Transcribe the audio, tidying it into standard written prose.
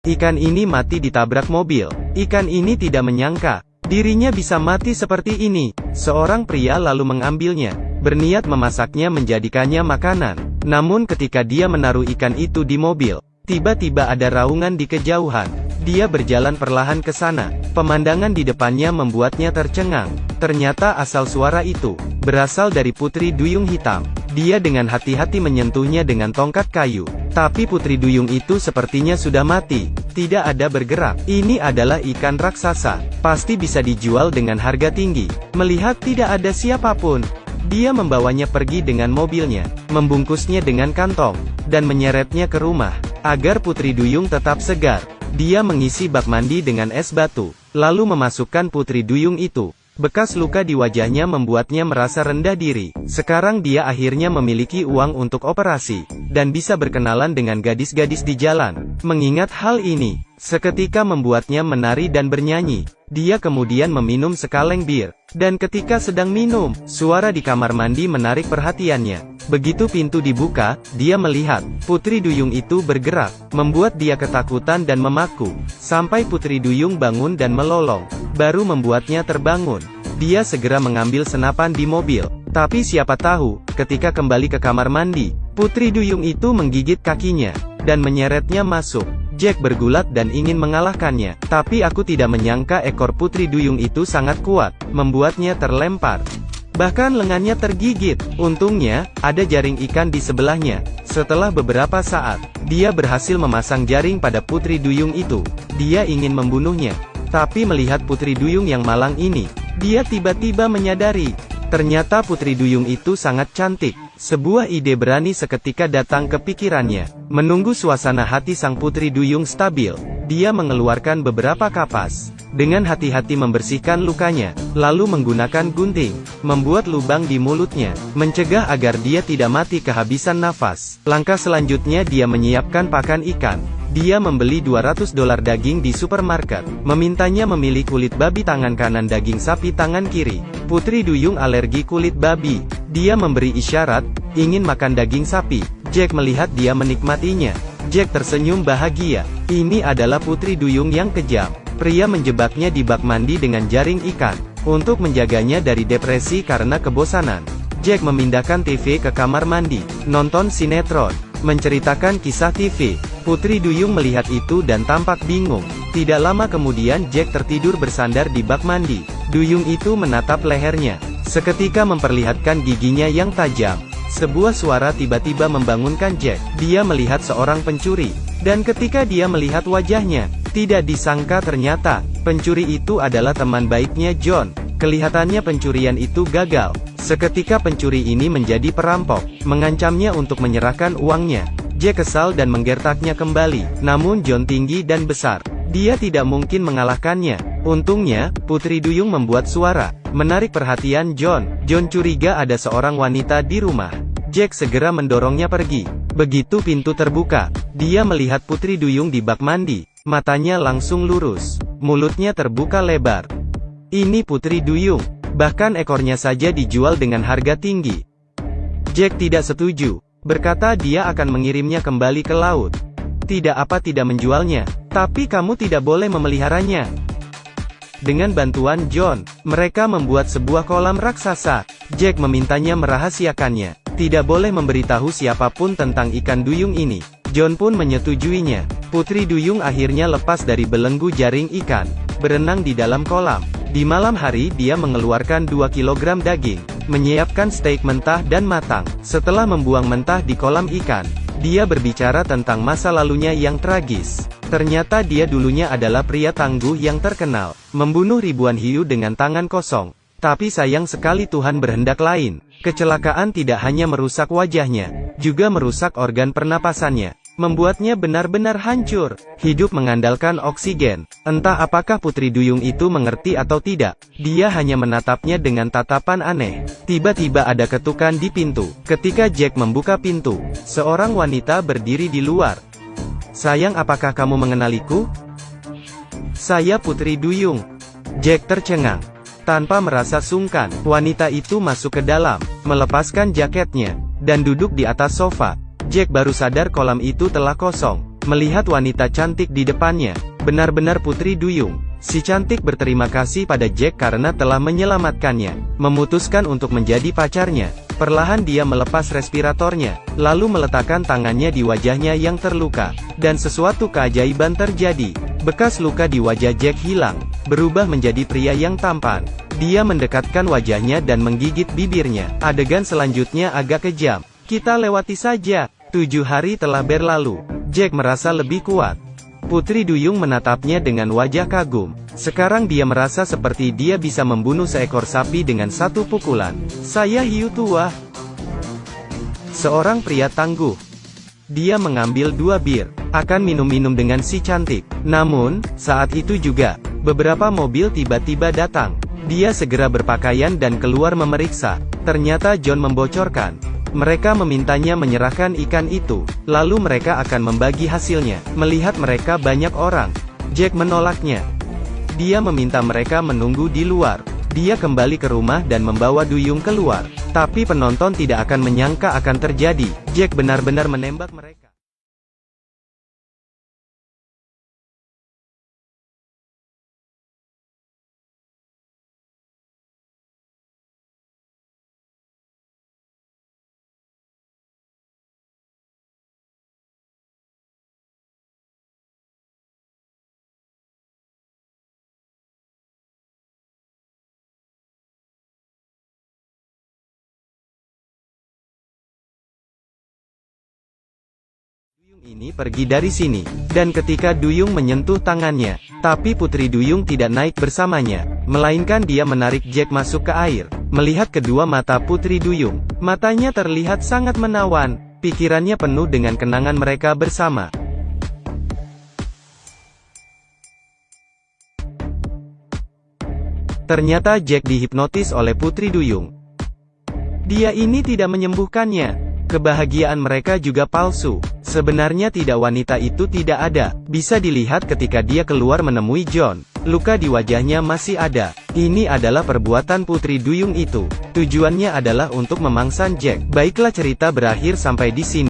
Ikan ini mati ditabrak mobil. Ikan ini tidak menyangka dirinya bisa mati seperti ini. Seorang pria lalu mengambilnya, berniat memasaknya menjadikannya makanan. Namun ketika dia menaruh ikan itu di mobil, tiba-tiba ada raungan di kejauhan. Dia berjalan perlahan ke sana. Pemandangan di depannya membuatnya tercengang. Ternyata asal suara itu berasal dari Putri Duyung Hitam. Dia dengan hati-hati menyentuhnya dengan tongkat kayu. Tapi Putri Duyung itu sepertinya sudah mati. Tidak ada bergerak. Ini adalah ikan raksasa. Pasti bisa dijual dengan harga tinggi. Melihat tidak ada siapapun, dia membawanya pergi dengan mobilnya, membungkusnya dengan kantong, dan menyeretnya ke rumah. Agar Putri Duyung tetap segar, dia mengisi bak mandi dengan es batu, lalu memasukkan Putri Duyung itu. Bekas luka di wajahnya membuatnya merasa rendah diri. Sekarang dia akhirnya memiliki uang untuk operasi, dan bisa berkenalan dengan gadis-gadis di jalan. Mengingat hal ini, seketika membuatnya menari dan bernyanyi. Dia kemudian meminum sekaleng bir, dan ketika sedang minum, suara di kamar mandi menarik perhatiannya. Begitu pintu dibuka, dia melihat Putri Duyung itu bergerak, membuat dia ketakutan dan memaku. Sampai Putri Duyung bangun dan melolong, baru membuatnya terbangun. Dia segera mengambil senapan di mobil. Tapi siapa tahu, ketika kembali ke kamar mandi, Putri Duyung itu menggigit kakinya, dan menyeretnya masuk. Jack bergulat dan ingin mengalahkannya. Tapi aku tidak menyangka ekor Putri Duyung itu sangat kuat, membuatnya terlempar. Bahkan lengannya tergigit. Untungnya, ada jaring ikan di sebelahnya. Setelah beberapa saat, dia berhasil memasang jaring pada Putri Duyung itu. Dia ingin membunuhnya. Tapi melihat Putri Duyung yang malang ini, dia tiba-tiba menyadari, ternyata Putri Duyung itu sangat cantik. Sebuah ide berani seketika datang ke pikirannya. Menunggu suasana hati sang Putri Duyung stabil, dia mengeluarkan beberapa kapas. Dengan hati-hati membersihkan lukanya, lalu menggunakan gunting, membuat lubang di mulutnya, mencegah agar dia tidak mati kehabisan nafas. Langkah selanjutnya dia menyiapkan pakan ikan. Dia membeli $200 daging di supermarket, memintanya memilih kulit babi tangan kanan daging sapi tangan kiri. Putri Duyung alergi kulit babi. Dia memberi isyarat, ingin makan daging sapi. Jack melihat dia menikmatinya. Jack tersenyum bahagia. Ini adalah Putri Duyung yang kejam. Pria menjebaknya di bak mandi dengan jaring ikan, untuk menjaganya dari depresi karena kebosanan. Jack memindahkan TV ke kamar mandi, nonton sinetron, menceritakan kisah TV. Putri Duyung melihat itu dan tampak bingung. Tidak lama kemudian Jack tertidur bersandar di bak mandi. Duyung itu menatap lehernya, seketika memperlihatkan giginya yang tajam. Sebuah suara tiba-tiba membangunkan Jack. Dia melihat seorang pencuri, dan ketika dia melihat wajahnya, tidak disangka ternyata, pencuri itu adalah teman baiknya John. Kelihatannya pencurian itu gagal. Seketika pencuri ini menjadi perampok, mengancamnya untuk menyerahkan uangnya. Jack kesal dan menggertaknya kembali, namun John tinggi dan besar. Dia tidak mungkin mengalahkannya. Untungnya, Putri Duyung membuat suara, menarik perhatian John. John curiga ada seorang wanita di rumah. Jack segera mendorongnya pergi. Begitu pintu terbuka, dia melihat Putri Duyung di bak mandi. Matanya langsung lurus, mulutnya terbuka lebar. Ini Putri Duyung, bahkan ekornya saja dijual dengan harga tinggi. Jack tidak setuju, berkata dia akan mengirimnya kembali ke laut. Tidak menjualnya, tapi kamu tidak boleh memeliharanya. Dengan bantuan John, mereka membuat sebuah kolam raksasa. Jack memintanya merahasiakannya, tidak boleh memberitahu siapapun tentang ikan duyung ini. John pun menyetujuinya. Putri Duyung akhirnya lepas dari belenggu jaring ikan, berenang di dalam kolam. Di malam hari dia mengeluarkan 2 kilogram daging, menyiapkan steak mentah dan matang. Setelah membuang mentah di kolam ikan, dia berbicara tentang masa lalunya yang tragis. Ternyata dia dulunya adalah pria tangguh yang terkenal, membunuh ribuan hiu dengan tangan kosong. Tapi sayang sekali Tuhan berhendak lain. Kecelakaan tidak hanya merusak wajahnya, juga merusak organ pernapasannya, membuatnya benar-benar hancur. Hidup mengandalkan oksigen. Entah apakah Putri Duyung itu mengerti atau tidak, dia hanya menatapnya dengan tatapan aneh. Tiba-tiba ada ketukan di pintu. Ketika Jack membuka pintu, seorang wanita berdiri di luar. Sayang, apakah kamu mengenaliku? Saya Putri Duyung. Jack tercengang. Tanpa merasa sungkan, wanita itu masuk ke dalam, melepaskan jaketnya, dan duduk di atas sofa. Jack baru sadar kolam itu telah kosong. melihat wanita cantik di depannya. Benar-benar Putri Duyung. Si cantik berterima kasih pada Jack karena telah menyelamatkannya. Memutuskan untuk menjadi pacarnya. Perlahan dia melepas respiratornya, lalu meletakkan tangannya di wajahnya yang terluka. Dan sesuatu keajaiban terjadi. Bekas luka di wajah Jack hilang, berubah menjadi pria yang tampan. Dia mendekatkan wajahnya dan menggigit bibirnya. Adegan selanjutnya agak kejam. Kita lewati saja. 7 hari telah berlalu. Jack merasa lebih kuat. Putri Duyung menatapnya dengan wajah kagum. Sekarang dia merasa seperti dia bisa membunuh seekor sapi dengan satu pukulan. Saya hiu tua. Seorang pria tangguh. Dia mengambil 2 bir. Akan minum-minum dengan si cantik. Namun, saat itu juga, beberapa mobil tiba-tiba datang. Dia segera berpakaian dan keluar memeriksa. Ternyata John membocorkan. Mereka memintanya menyerahkan ikan itu, lalu mereka akan membagi hasilnya. Melihat mereka banyak orang, Jack menolaknya. Dia meminta mereka menunggu di luar. Dia kembali ke rumah dan membawa Duyung keluar. Tapi penonton tidak akan menyangka akan terjadi. Jack benar-benar menembak mereka. Ini pergi dari sini, dan ketika Duyung menyentuh tangannya, tapi Putri Duyung tidak naik bersamanya, melainkan dia menarik Jack masuk ke air. Melihat kedua mata Putri Duyung, matanya terlihat sangat menawan, pikirannya penuh dengan kenangan mereka bersama. Ternyata Jack dihipnotis oleh Putri Duyung. Dia ini tidak menyembuhkannya. Kebahagiaan mereka juga palsu. Sebenarnya wanita itu tidak ada. Bisa dilihat ketika dia keluar menemui John. Luka di wajahnya masih ada. Ini adalah perbuatan Putri Duyung itu. Tujuannya adalah untuk memangsa Jack. Baiklah, cerita berakhir sampai di sini.